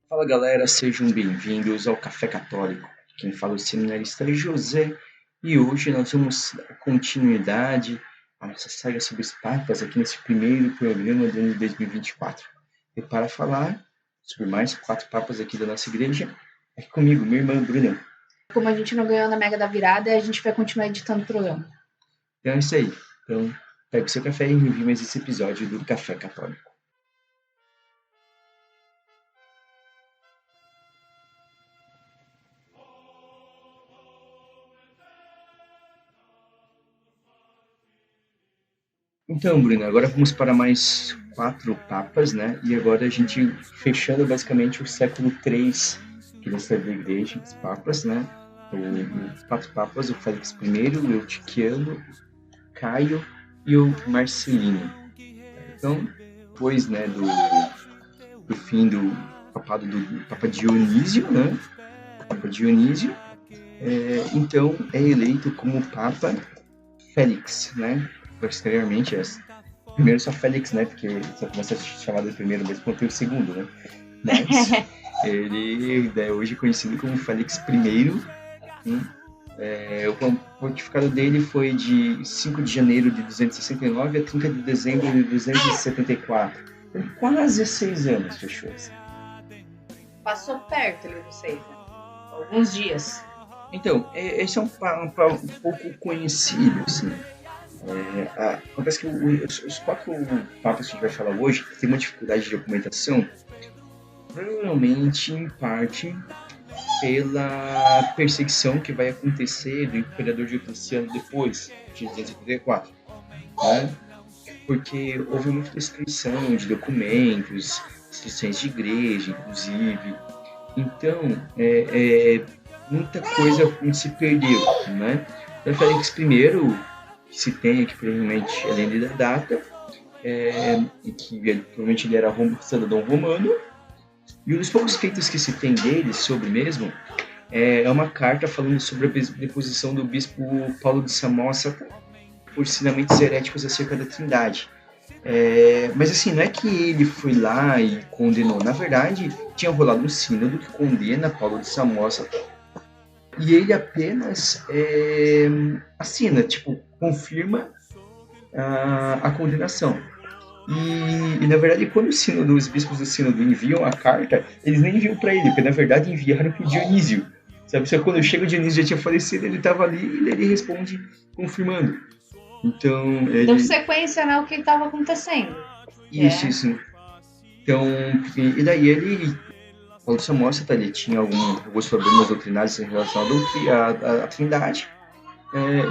Fala galera, sejam bem-vindos ao Café Católico. Quem fala é o seminarista José e hoje nós vamos dar continuidade à nossa saga sobre os papas aqui nesse primeiro programa do ano de 2024. E para falar sobre mais 4 papas aqui da nossa igreja, aqui comigo, minha irmã Bruna. Como a gente não ganhou na Mega da Virada, a gente vai continuar editando o programa. Então é isso aí. Então, pegue o seu café e envie mais esse episódio do Café Católico. Então, Bruno, agora vamos para mais 4 papas, né? E agora a gente fechando basicamente o século III que nós temos da igreja, os papas, né? Os 4 papas, o Félix I, o Eutiquiano, o Caio e o Marcelino. Então, depois, né, do fim do papado do Papa Dionísio, né? Papa Dionísio, então é eleito como Papa Félix, né? Posteriormente, primeiro só Félix, né? Porque só começa a ser chamado de primeiro, mesmo quando tem o segundo, né? Mas ele é hoje conhecido como Félix I. O pontificado dele foi de 5 de janeiro de 269 a 30 de dezembro de 274. Então, quase 6 anos fechou. Passou perto ali do 6, né? Alguns dias. Então, esse é um pouco conhecido, assim. Acontece que os 4 papas que a gente vai falar hoje tem uma dificuldade de documentação, provavelmente em parte pela perseguição que vai acontecer do imperador Diocleciano depois de 274, né? Porque houve muita destruição de documentos, destruições de igreja, inclusive. Então, muita coisa se perdeu, né? Então, Félix I, que se tem aqui provavelmente além da data, e que provavelmente ele era cidadão romano, e um dos poucos feitos que se tem dele sobre mesmo é uma carta falando sobre a deposição do bispo Paulo de Samosata por ensinamentos heréticos acerca da Trindade. Mas assim, não é que ele foi lá e condenou, na verdade tinha rolado um sínodo que condena Paulo de Samosata e ele apenas assina, confirma a condenação. E na verdade, quando os bispos do sínodo enviam a carta, eles nem enviam para ele, porque na verdade enviaram para o Dionísio. Sabe? Só quando chega o Dionísio já tinha falecido, ele estava ali e ele responde confirmando. Então, Deu sequência, né, o que estava acontecendo. Isso. Então, e daí Paulo de Samosata, ele tinha alguns problemas doutrinários em relação à Trindade.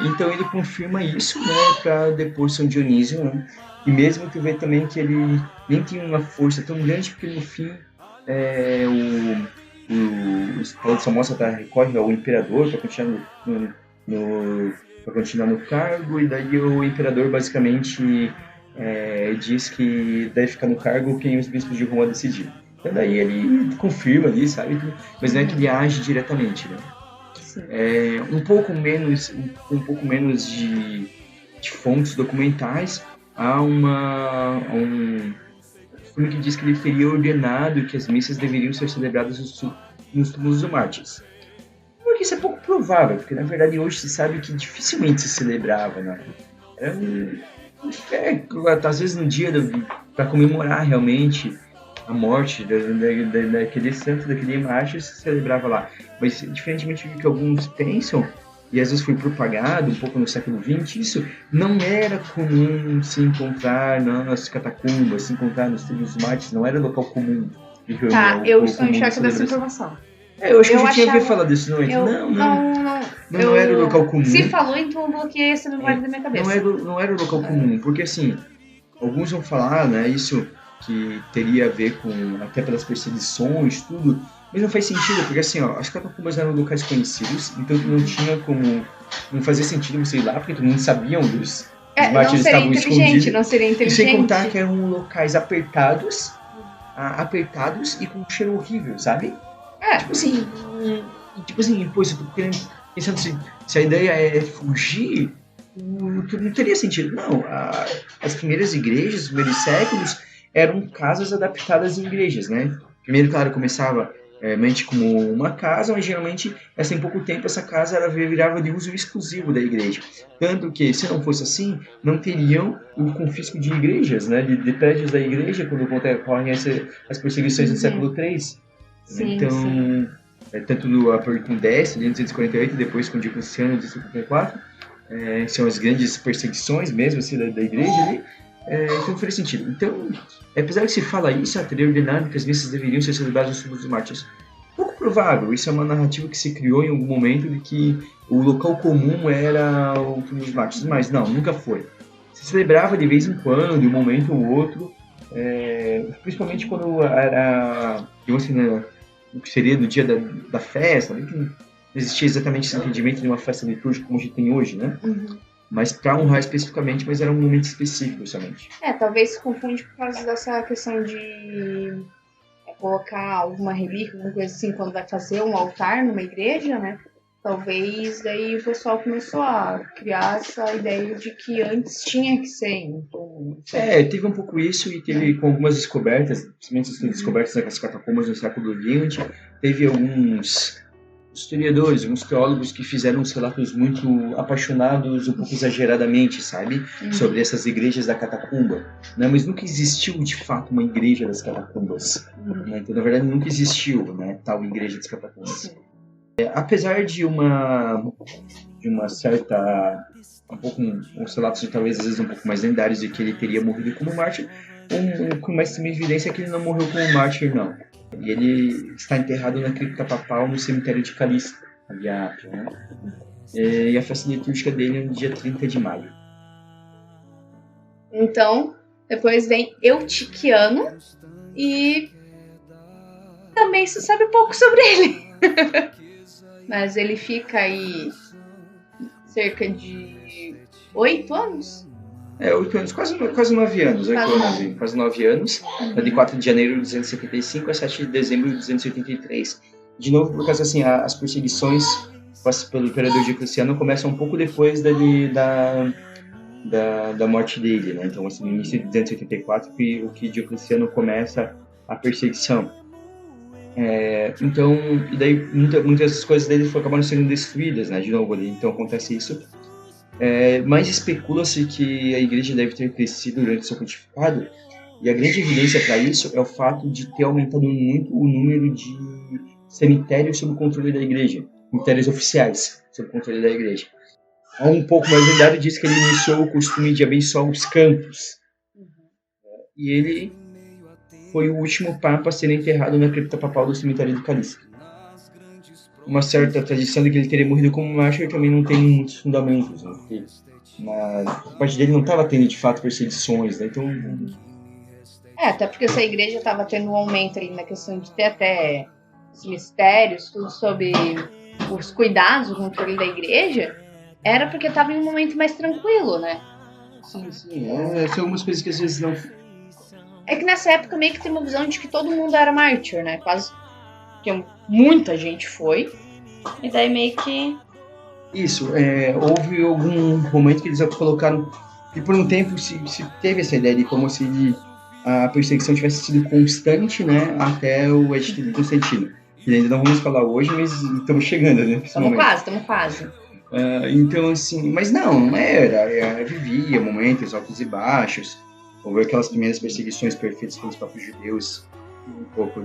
Então ele confirma isso, né, para depor São Dionísio, né? E mesmo que vê também que ele nem tinha uma força tão grande, porque no fim o Paulo de Samosata recorre ao imperador para continuar no cargo, e daí o imperador basicamente diz que deve ficar no cargo quem os bispos de Roma decidir. Então daí ele confirma ali, sabe? Mas não é que ele age diretamente, né? Um pouco menos de fontes documentais. Há um filme que diz que ele teria ordenado que as missas deveriam ser celebradas nos túmulos dos mártires. Porque isso é pouco provável, porque na verdade hoje se sabe que dificilmente se celebrava, né? Às vezes no dia para comemorar realmente a morte daquele santo, daquele mártir, se celebrava lá. Mas, diferentemente do que alguns pensam, e às vezes foi propagado um pouco no século XX, isso não era comum se encontrar nas catacumbas, se encontrar nos túmulos mártires, não era local comum de reunião. Tá, eu estou em choque dessa informação. Eu acho que eu já tinha ouvido falar disso, não era o local comum. Se falou, então eu bloqueei essa memória da minha cabeça. Não era o local comum, porque assim, alguns vão falar, né, isso que teria a ver com, até pelas perseguições, tudo, mas não faz sentido, porque assim, as catacumbas eram locais conhecidos, então não fazia sentido você ir lá, porque todo mundo sabia onde os mártires estavam escondidos. Não seria inteligente. E sem contar que eram locais apertados e com um cheiro horrível, sabe? Tipo assim, pô, eu tô pensando se a ideia é fugir, não teria sentido. Não, as primeiras igrejas, os primeiros séculos, eram casas adaptadas em igrejas, né? Primeiro, claro, começava mente como uma casa, mas geralmente, em pouco tempo, essa casa ela virava de uso exclusivo da igreja. Tanto que, se não fosse assim, não teriam o confisco de igrejas, né, de prédios da igreja, quando ocorrem as perseguições do século III. Sim, sim. Então, tanto com 10, em 248, e depois com Diocleciano, em 274, são as grandes perseguições mesmo assim, da igreja ali. Então faz sentido. Então, apesar que se fala isso, teria ordenado que as missas deveriam ser celebradas nos túmulos dos mártires. Pouco provável, isso é uma narrativa que se criou em algum momento de que o local comum era o túmulo dos mártires, mas não, nunca foi. Se celebrava de vez em quando, de um momento ou outro, principalmente quando era, assim, né, o que seria do dia da festa, né, que não existia exatamente esse entendimento de uma festa litúrgica como a gente tem hoje, né? Uhum. Mas para honrar especificamente, mas era um momento específico somente. Talvez se confunde por causa dessa questão de colocar alguma relíquia, alguma coisa assim, quando vai fazer um altar numa igreja, né? Talvez daí o pessoal começou a criar essa ideia de que antes tinha que ser. Então, teve um pouco isso e teve com algumas descobertas, principalmente as descobertas das catacumbas no século XX, teve alguns historiadores, alguns teólogos que fizeram uns relatos muito apaixonados, um pouco exageradamente, sabe? Sobre essas igrejas da catacumba. Né? Mas nunca existiu, de fato, uma igreja das catacumbas. Né? Então, na verdade, nunca existiu, né, tal igreja das catacumbas. Apesar de uma certa... uns relatos talvez às vezes um pouco mais lendários de que ele teria morrido como mártir, com mais evidência é que ele não morreu como mártir, não. E ele está enterrado na cripta papal no cemitério de Calista, ali a Ápia, né? E a festa litúrgica dele é no dia 30 de maio. Então, depois vem Eutiquiano e também se sabe pouco sobre ele. Mas ele fica aí cerca de 8 anos? 8 anos, quase 9 anos. Quase 9 anos. De 4 de janeiro de 275 a 7 de dezembro de 283. De novo, por causa assim, as perseguições pelo imperador Diocleciano começam um pouco depois da morte dele, né? Então, assim, no início de 284, o que Diocleciano começa a perseguição. Então, e daí muitas coisas dele acabaram sendo destruídas, né? De novo ali. Então acontece isso. Mas especula-se que a igreja deve ter crescido durante seu pontificado, e a grande evidência para isso é o fato de ter aumentado muito o número de cemitérios sob o controle da igreja, cemitérios oficiais sob o controle da igreja. Há um pouco mais lendário diz que ele iniciou o costume de abençoar os campos, e ele foi o último papa a ser enterrado na cripta papal do cemitério de Calista. Uma certa tradição de que ele teria morrido como mártir também não tem muitos fundamentos, né? Porque a parte dele não estava tendo de fato perseguições, né? Então... até porque essa igreja estava tendo um aumento ali na questão de ter até os mistérios, tudo sobre os cuidados, o controle da igreja, era porque estava em um momento mais tranquilo, né? Sim. São algumas coisas que às vezes não... É que nessa época meio que tem uma visão de que todo mundo era mártir, né? Quase que muita gente foi. E daí meio que... Isso, houve algum momento que eles colocaram... E por um tempo se teve essa ideia de como se a perseguição tivesse sido constante, né? Até o Edito de Constantino. Que ainda não vamos falar hoje, mas estamos chegando, né? Estamos quase. Então, assim... Mas não era. Vivia momentos altos e baixos. Houve aquelas primeiras perseguições perfeitas pelos próprios judeus. Um pouco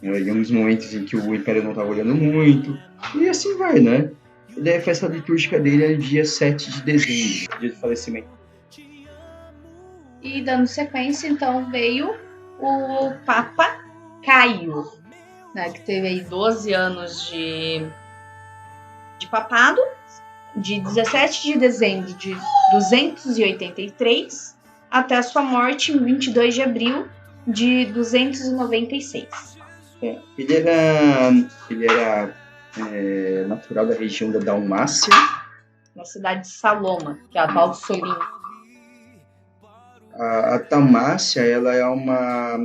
em alguns momentos em que o Império não estava olhando muito, e assim vai, né? E daí a festa litúrgica dele é no dia 7 de dezembro, dia do falecimento. E dando sequência, então, veio o Papa Caio, né, que teve aí 12 anos de papado, de 17 de dezembro de 283 até a sua morte em 22 de abril de 296. Ele era natural da região da Dalmácia, na cidade de Saloma, que é a atual de Solim. A Dalmácia, ela é uma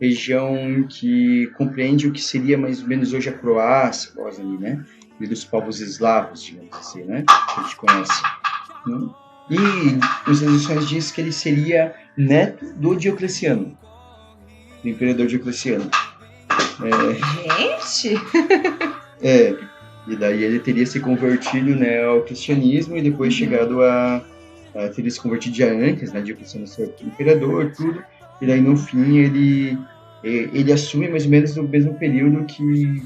região que compreende o que seria mais ou menos hoje a Croácia, ali, né? E dos povos eslavos, digamos assim, né? Que a gente conhece. Né? E as tradições dizem que ele seria neto do Diocleciano. do imperador Diocleciano. Gente! E daí ele teria se convertido, né, ao cristianismo e depois chegado a teria se convertido já antes, né, Diocleciano ser imperador, tudo. E daí no fim ele assume mais ou menos no mesmo período que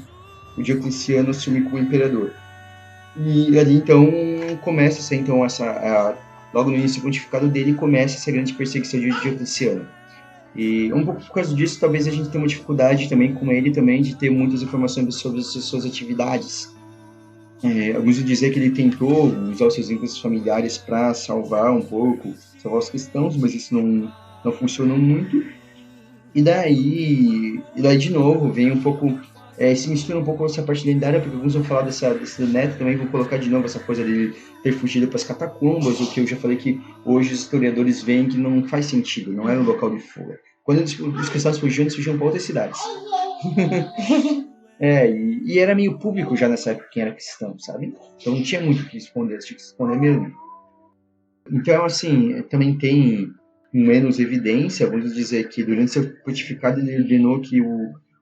o Diocleciano assume como imperador. E ali então começa logo no início do pontificado dele começa essa grande perseguição de Diocleciano. E um pouco por causa disso, talvez a gente tenha uma dificuldade também com ele também de ter muitas informações sobre as suas atividades. Alguns vão dizer que ele tentou usar os seus vínculos familiares para salvar os cristãos, mas isso não funcionou muito. E daí de novo, vem um pouco, se mistura um pouco essa parte lendária, porque alguns vão falar desse neto, também vão colocar de novo essa coisa dele ter fugido para as catacumbas, o que eu já falei que hoje os historiadores veem que não faz sentido, não era um local de fuga. Quando os cristãos fugiam, eles fugiam para outras cidades. E era meio público já nessa época quem era cristão, sabe? Então não tinha muito o que esconder, tinha que se esconder mesmo. Então, assim, também tem menos evidência, vamos dizer que durante seu pontificado ele ordenou que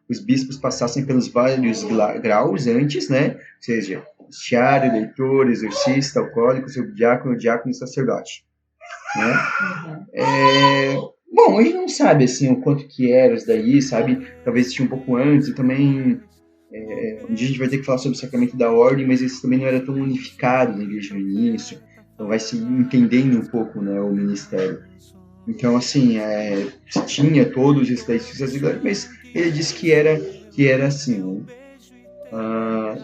os bispos passassem pelos vários graus antes, né? Ou seja, estiário, leitor, exorcista, alcoólico, subdiácono, diácono e sacerdote. Né? Bom, a gente não sabe assim, o quanto que era isso daí, sabe? Talvez tinha um pouco antes, e também um dia a gente vai ter que falar sobre o sacramento da ordem, mas esse também não era tão unificado na igreja no início, então vai se entendendo um pouco, né, o ministério. Então, assim, tinha todos esses daí, mas ele disse que era assim, né?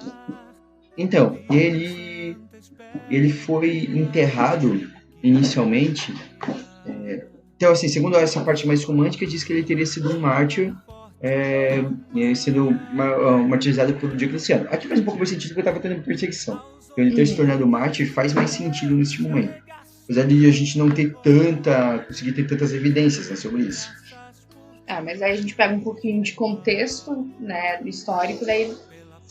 Então, ele foi enterrado inicialmente. Então, assim, segundo essa parte mais romântica, diz que ele teria sido um mártir, sendo martirizado pelo Diocleciano. Aqui faz um pouco mais sentido porque eu estava tendo perseguição. Então, ele ter se tornado mártir faz mais sentido neste momento. Apesar de a gente não conseguir ter tantas evidências, né, sobre isso. Mas aí a gente pega um pouquinho de contexto, né, histórico, daí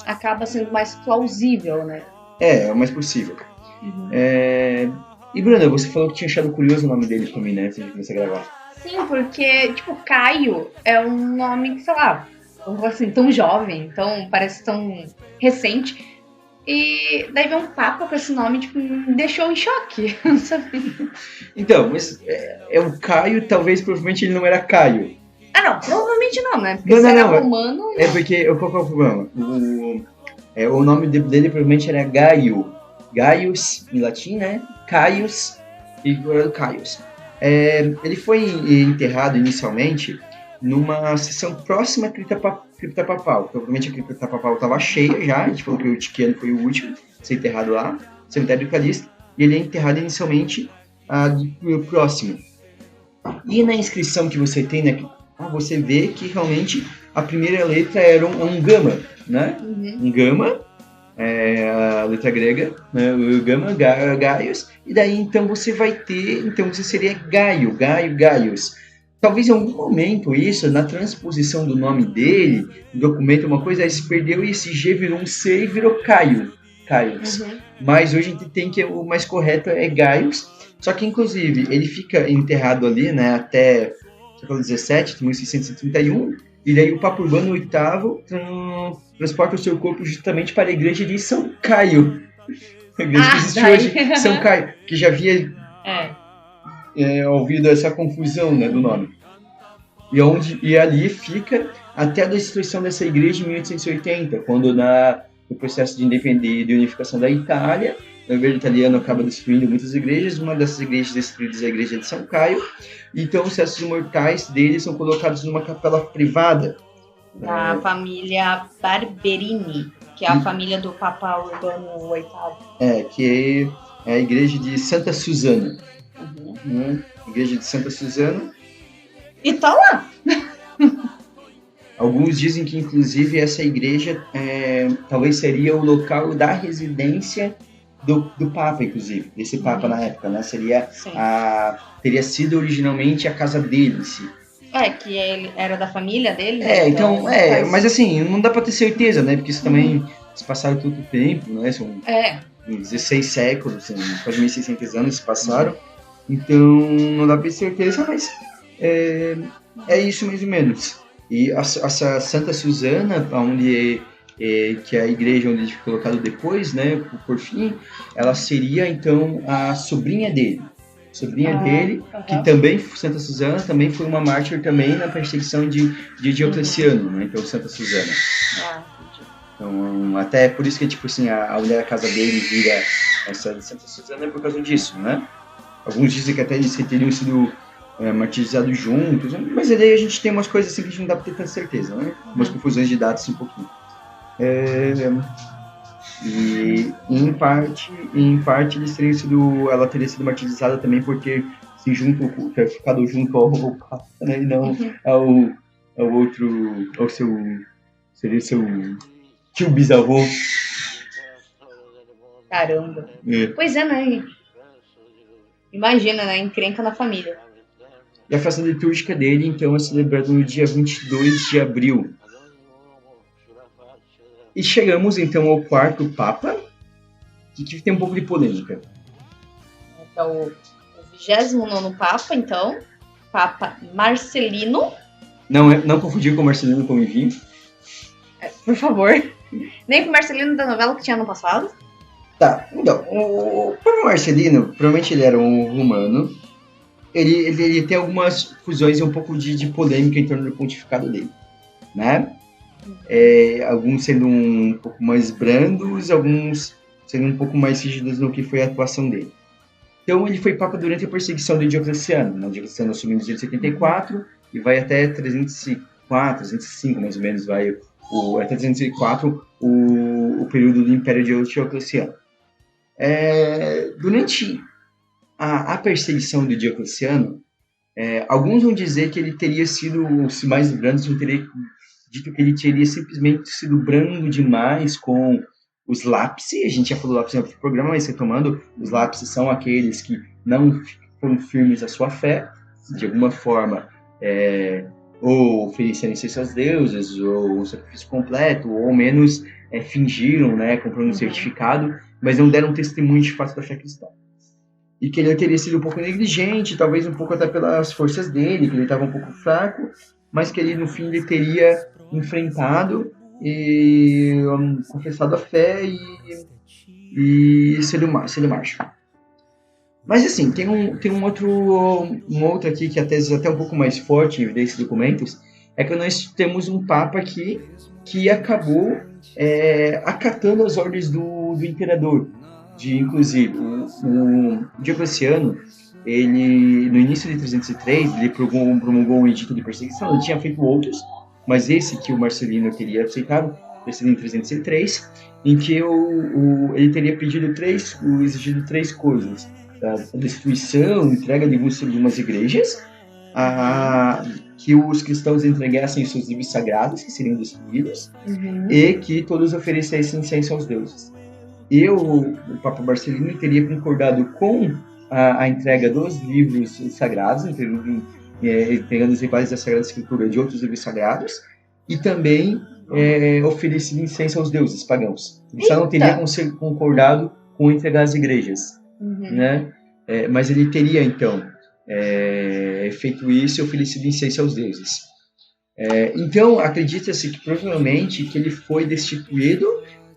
acaba sendo mais plausível, né? É o mais possível. Uhum. E, Bruna, você falou que tinha achado curioso o nome dele pra mim, né, antes de começar a gravar. Sim, porque, tipo, Caio é um nome que, sei lá, assim, tão jovem, parece tão recente. E daí veio um papa com esse nome, tipo, me deixou em choque. Eu não sabia. Então, mas é o Caio, provavelmente ele não era Caio. Não, provavelmente não, né? Porque se era romano... porque, qual que é o problema? O nome dele provavelmente era Gaio. Gaius, em latim, né? Caius e Caius. Ele foi enterrado inicialmente numa seção próxima à cripta papal. Provavelmente a cripta papal estava cheia já, a gente falou que o Tiquiano foi o último a ser enterrado lá, cemitério do Calixto, e ele é enterrado inicialmente próximo. E na inscrição que você tem, né, você vê que realmente a primeira letra era um gama, né? Uhum. Um gama, a letra grega, né? O gama, Gaius, e daí então você seria Gaius. Talvez em algum momento isso, na transposição do nome dele, no documento, uma coisa, se perdeu e esse G virou um C e virou Caius. Uhum. Mas hoje a gente tem que o mais correto é Gaius, só que inclusive ele fica enterrado ali, né, até século XVII, 1631, e daí o Papa Urbano VIII transporta o seu corpo justamente para a igreja de São Caio. A igreja que existe hoje, São Caio, que já havia ouvido essa confusão, né, do nome. E ali fica até a destruição dessa igreja em 1880, quando no processo de unificação da Itália, o governo italiano acaba destruindo muitas igrejas. Uma dessas igrejas destruídas é a igreja de São Caio. Então os restos mortais deles são colocados numa capela privada da família Barberini, que é a família do Papa Urbano VIII. Que é a igreja de Santa Susana. Igreja de Santa Susana. E tá lá! Alguns dizem que, inclusive, essa igreja talvez seria o local da residência do Papa, inclusive. Desse Papa na época, né? Teria sido originalmente a casa dele, em si. Que ele era da família dele. Mas assim, não dá pra ter certeza, né? Porque isso também se passaram todo o tempo, né? São 16 séculos, quase 1.600 anos se passaram. Então, não dá pra ter certeza, mas é isso mais ou menos. E essa Santa Susana, onde que é a igreja onde ele foi colocado depois, né, por fim, ela seria então a sobrinha dele. Que também, Santa Susana, também foi uma mártir também na perseguição de Diocleciano, né? Então, Santa Susana. Então, até por isso que, tipo assim, a mulher da casa dele vira essa de Santa Susana é por causa disso, né? Alguns dizem que até eles teriam sido martirizados juntos, mas aí a gente tem umas coisas assim que a gente não dá pra ter tanta certeza, né? Umas confusões de dados assim, um pouquinho. E em parte ela teria sido martirizada também por ter ficado junto ao Papa, né, e não ao outro, seria seu tio bisavô. Caramba. Pois é, né? Imagina, né? Encrenca na família. E a festa litúrgica dele, então, é celebrada no dia 22 de abril. E chegamos, então, ao quarto Papa, que tem um pouco de polêmica. Então, o 29º Papa, então, Papa Marcelino. Não confundir com o Marcelino Pomivinho. Por favor. Nem com o Marcelino da novela que tinha no passado. Tá, então, o Papa Marcelino, provavelmente ele era um romano. Ele tem algumas fusões e um pouco de polêmica em torno do pontificado dele, né? Alguns sendo um pouco mais brandos, alguns sendo um pouco mais rígidos no que foi a atuação dele. Então, ele foi papa durante a perseguição de Diocleciano. Né? Diocleciano assumiu em 274 e vai até 304, 305 mais ou menos, até 304 o período do Império de Diocleciano. Durante a perseguição de Diocleciano, alguns vão dizer que ele teria sido, os mais brandos vão ter dito que ele teria simplesmente sido brando demais com os lápices. A gente já falou lápis no outro programa, mas retomando, os lápices são aqueles que não foram firmes à sua fé, de alguma forma, ou ofereceram incenso aos deuses, ou um sacrifício completo, ou ao menos fingiram, né, comprando um certificado, mas não deram testemunho de fato da fé cristã. E que ele teria sido um pouco negligente, talvez um pouco até pelas forças dele, que ele estava um pouco fraco, mas que ele, no fim, ele teria enfrentado e confessado a fé e sido macho. Mas, assim, tem um outro aqui que até um pouco mais forte desses documentos, é que nós temos um Papa aqui que acabou acatando as ordens do imperador. Inclusive, o Diocleciano, ele, no início de 303, ele promulgou um edito de perseguição. Ele tinha feito outros, mas esse que o Marcelino teria aceitado, esse em 303, em que ele teria exigido três coisas: a destruição, entrega de algumas igrejas, que os cristãos entregassem seus livros sagrados, que seriam destruídos, e que todos oferecessem incenso aos deuses. O Papa Marcelino teria concordado com a entrega dos livros sagrados, entregando os rituais da Sagrada Escritura de outros livros sagrados, e também oferecido incenso aos deuses pagãos. Ele só não teria concordado com entregar as igrejas, né? Mas ele teria, então, feito isso e oferecido incenso aos deuses. Então, acredita-se que provavelmente que ele foi destituído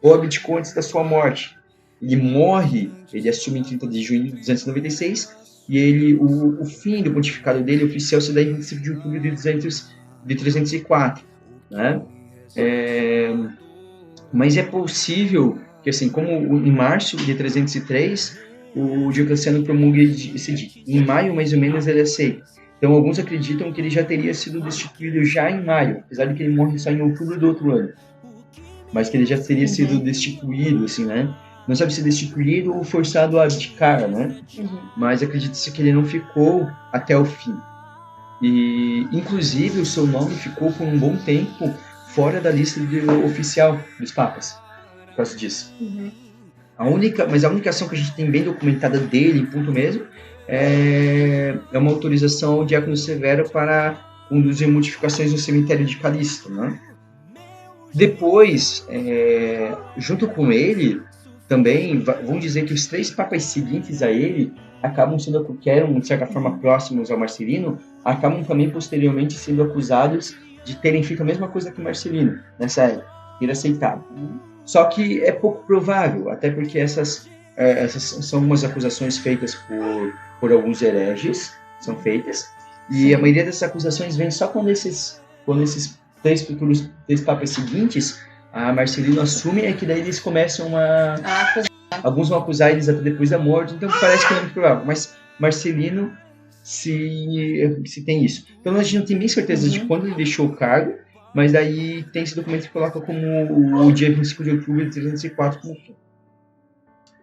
ou abdicou antes da sua morte. Ele assume em 30 de junho de 296, e o fim do pontificado dele oficial se dá em 25 de outubro de 304. Né? Mas é possível que, assim, como em março de 303, o Diocleciano promulga esse edito. Em maio, mais ou menos, ele aceita. Então, alguns acreditam que ele já teria sido destituído já em maio, apesar de que ele morre só em outubro do outro ano. Mas que ele já teria sido destituído, assim, né? Não sabe se destituído ou forçado a abdicar, né? Mas acredita-se que ele não ficou até o fim. E, inclusive, o seu nome ficou por um bom tempo fora da lista oficial dos papas, por causa disso. Mas a única ação que a gente tem bem documentada dele, ponto mesmo, é uma autorização ao diácono Severo para conduzir modificações no cemitério de Calixto, né? Depois, junto com ele, também, vão dizer que os três papas seguintes a ele acabam que eram, de certa forma, próximos ao Marcelino, acabam também posteriormente sendo acusados de terem feito a mesma coisa que Marcelino nessa época, ter aceitado. Só que é pouco provável, até porque essas são umas acusações feitas por alguns hereges, são feitas, e a maioria dessas acusações vem só quando esses três papas seguintes, a Marcelino assume, é que daí eles começam alguns vão acusar eles até depois da morte, então parece que não é muito provável, mas Marcelino se tem isso. Então a gente não tem nem certeza de quando ele deixou o cargo, mas daí tem esse documento que coloca como o dia 25 de outubro de 304 como fim.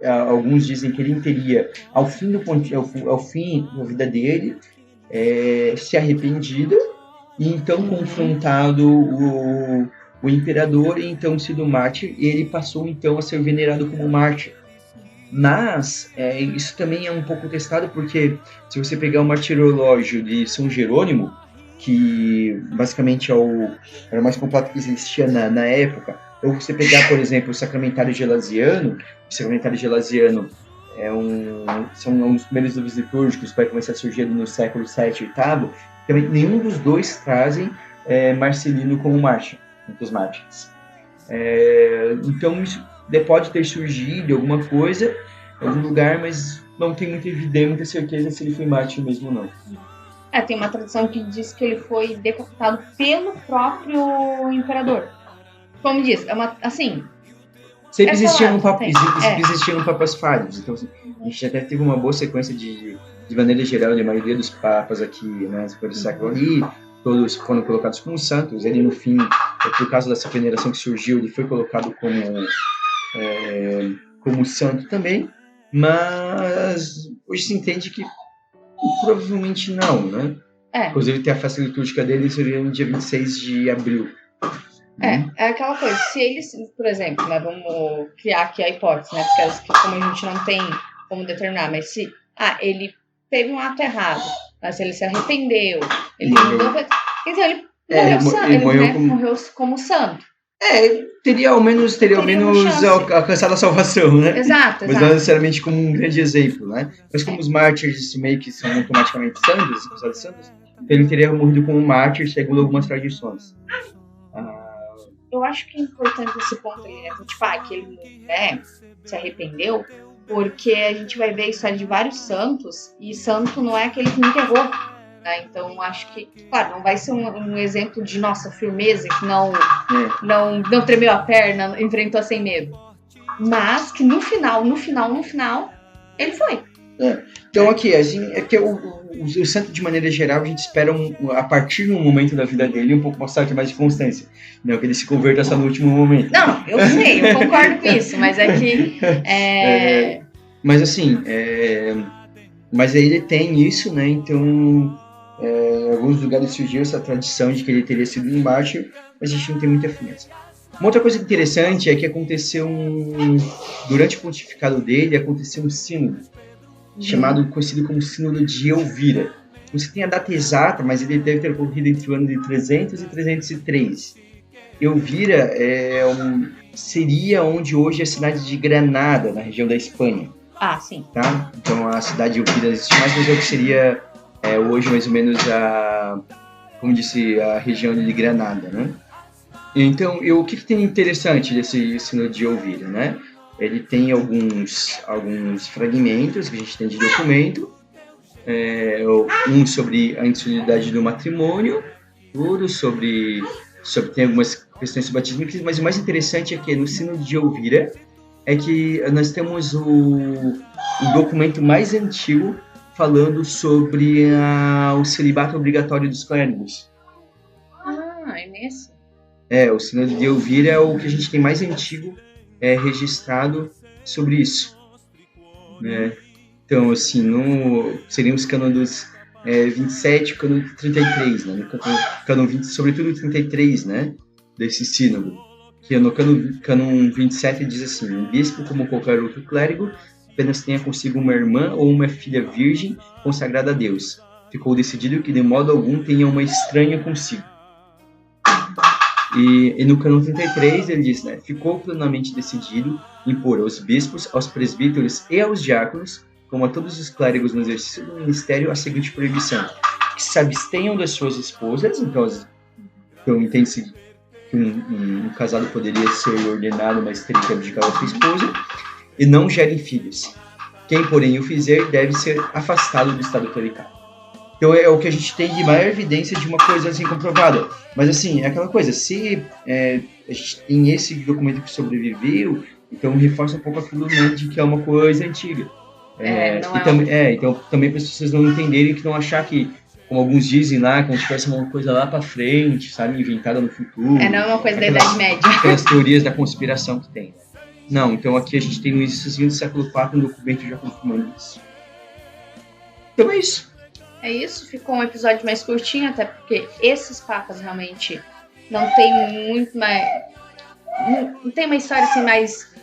Alguns dizem que ele teria, ao fim da vida dele, se arrependido e então confrontado o imperador e então sido mártir, e ele passou então a ser venerado como mártir. Mas isso também é um pouco testado, porque se você pegar o martirológio de São Jerônimo, que basicamente era o mais completo que existia na época, ou você pegar, por exemplo, o Sacramentário Gelasiano, são um dos primeiros livros litúrgicos que vai começar a surgir no século VII e VIII, também nenhum dos dois trazem Marcelino como mártir, entre os mártires. Então isso pode ter surgido alguma coisa em algum lugar, mas não tem muita certeza se ele foi mártir mesmo ou não. Tem uma tradição que diz que ele foi decapitado pelo próprio imperador. Como diz, assim... Sempre existiam papas falhos, então assim, a gente até teve uma boa sequência de maneira geral, de maioria dos papas aqui, né, pelo século ali, todos foram colocados como santos. Ele, no fim, por causa dessa veneração que surgiu, ele foi colocado como santo também, mas hoje se entende que provavelmente não, né? Inclusive, tem a festa litúrgica dele, seria no dia 26 de abril. É aquela coisa, se eles, por exemplo, né, vamos criar aqui a hipótese, né, porque como a gente não tem como determinar, mas se ele teve um ato errado, mas ele se arrependeu, ele mudou, então ele morreu como santo. Teria ao menos alcançado a salvação, né? Exato. Mas não necessariamente como um grande exemplo, né? Mas como os mártires meio que são automaticamente santos, então ele teria morrido como mártir, segundo algumas tradições. Eu acho que é importante esse ponto aí, né? Que ele se arrependeu, porque a gente vai ver a história de vários santos, e santo não é aquele que enterrou. Né? Então, acho que, claro, não vai ser um exemplo de nossa firmeza, que não tremeu a perna, enfrentou sem medo. Mas que no final, ele foi. Então, aqui, assim, é que o santo, de maneira geral, a gente espera, a partir de um momento da vida dele, um pouco mais de constância. Não que ele se converta só no último momento. Não, eu sei, eu concordo com isso, mas é que... Mas, assim, mas aí ele tem isso, né? Então, em alguns lugares surgiu essa tradição de que ele teria sido um mártir, mas a gente não tem muita firmeza. Uma outra coisa interessante é que aconteceu durante o pontificado dele, aconteceu um sínodo, conhecido como Sínodo de Elvira. Você tem a data exata, mas ele deve ter ocorrido entre o ano de 300 e 303. Elvira seria onde hoje é a cidade de Granada, na região da Espanha. Sim. Tá? Então a cidade de Elvira existe mais, mas é o que seria hoje mais ou menos a região de Granada, né? Então, o que tem interessante desse Sínodo de Elvira, né? Ele tem alguns fragmentos que a gente tem de documento, um sobre a insolidariedade do matrimônio, outro tem algumas questões batismicas, mas o mais interessante é que no Sínodo de Elvira é que nós temos o documento mais antigo falando sobre o celibato obrigatório dos clérigos. É nesse? O Sínodo de Elvira é o que a gente tem mais antigo registrado sobre isso. Né? Então, assim, seriam os cânones 27 e cânon 33, né? No cânon 20, sobretudo o 33, né? Desse sínodo. Que no cânon 27 diz assim: um bispo, como qualquer outro clérigo, apenas tenha consigo uma irmã ou uma filha virgem consagrada a Deus. Ficou decidido que de modo algum tenha uma estranha consigo. E no cânon 33 ele diz, né, ficou plenamente decidido impor aos bispos, aos presbíteros e aos diáconos, como a todos os clérigos no exercício do ministério, a seguinte proibição: que se abstenham das suas esposas, então Então, entende-se que um casado poderia ser ordenado, mas teria que abdicar da sua esposa, e não gerem filhos. Quem, porém, o fizer, deve ser afastado do estado clerical. Então, é o que a gente tem de maior evidência de uma coisa assim comprovada. Mas, assim, é aquela coisa, se a gente tem esse documento que sobreviveu, então reforça um pouco aquilo, né, de que é uma coisa antiga. Então, também para as pessoas não entenderem, que não achar que, como alguns dizem lá, como se tivesse uma coisa lá para frente, sabe, inventada no futuro. Não é uma coisa da Idade Média. Aquelas teorias da conspiração que tem. Não, então aqui a gente tem no início do século IV um documento já confirmando isso. Então é isso. É isso, ficou um episódio mais curtinho, até porque esses papas realmente não tem muito mais... Não tem uma história assim mais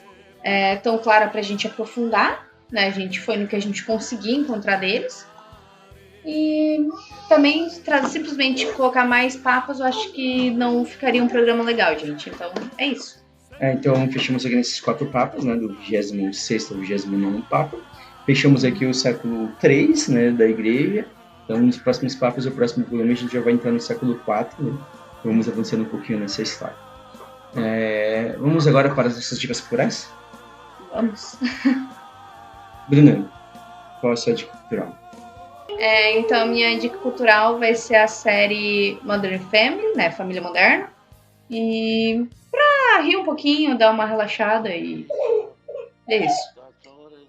tão clara pra gente aprofundar, né? A gente foi no que a gente conseguia encontrar deles. E também simplesmente colocar mais papas, eu acho que não ficaria um programa legal, gente. Então, é isso. Então, fechamos aqui nesses 4 papas, né? Do 26º ao 29º papa. Fechamos aqui o século III, né? Da igreja. Então, nos próximos papas, o próximo programa, a gente já vai entrar no século IV, né? Vamos avançando um pouquinho nessa história. Vamos agora para as nossas dicas culturais? Vamos. Bruna, qual é a sua dica cultural? Então, minha dica cultural vai ser a série Modern Family, né? Família Moderna. E pra rir um pouquinho, dar uma relaxada e é isso.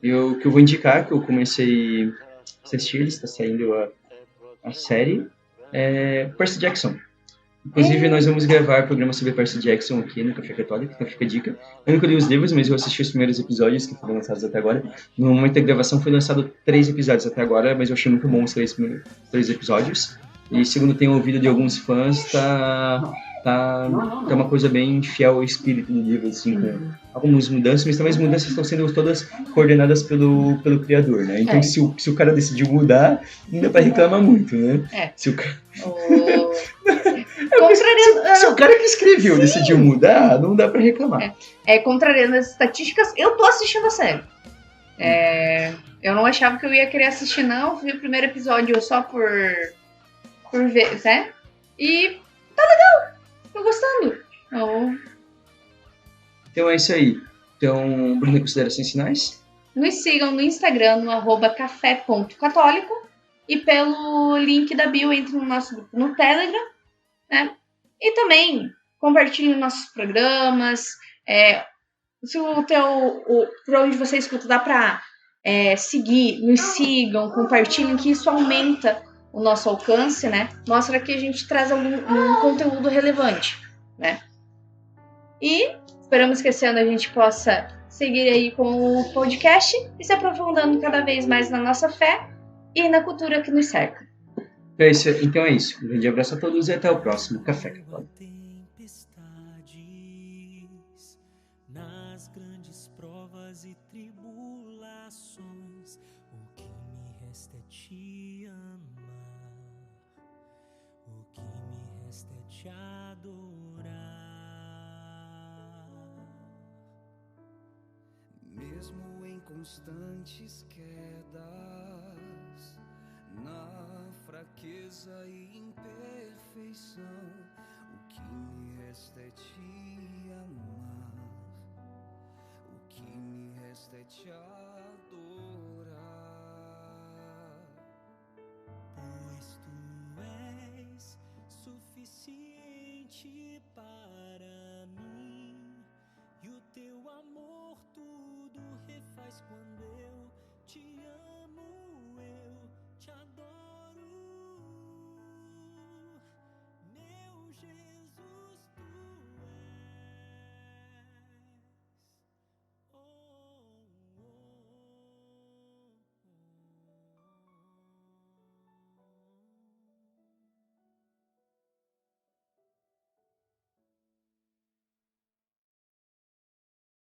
O que eu vou indicar, que eu comecei a assistir, está saindo a série, é Percy Jackson. Inclusive, nós vamos gravar programa sobre Percy Jackson aqui no Café Católico, então fica a dica. Eu nunca li os livros, mas eu assisti os primeiros episódios que foram lançados até agora. No momento da gravação foi lançado 3 episódios até agora, mas eu achei muito bom os 3 episódios. E segundo tenho ouvido de alguns fãs, tá uma coisa bem fiel ao espírito do livro, assim, com algumas mudanças, mas também as mudanças estão sendo todas coordenadas pelo criador, né? Então, se o cara decidiu mudar, não dá pra reclamar muito, né? Se o cara... Se o cara que escreveu decidiu mudar, não dá pra reclamar. Contrariando as estatísticas, eu tô assistindo a série. Eu não achava que eu ia querer assistir, não. Vi o primeiro episódio só por ver, né? E tá legal. Tô gostando. Então é isso aí. Então, Bruna, considerações finais? Nos sigam no Instagram, no @café.católico, e pelo link da bio entre no nosso grupo no Telegram, né? E também compartilhem nossos programas. Se por onde você escuta dá pra seguir, nos sigam, compartilhem, que isso aumenta o nosso alcance, né? Mostra que a gente traz um conteúdo relevante, né? E esperamos que esse ano a gente possa seguir aí com o podcast e se aprofundando cada vez mais na nossa fé e na cultura que nos cerca. Então é isso. Um grande abraço a todos e até o próximo Café Católico. Nas grandes provas e tribulações, o que me resta é te amar, o que me resta é te adorar. Mesmo em constantes quedas, na fraqueza e imperfeição, o que me resta é te amar, o que me resta é te adorar.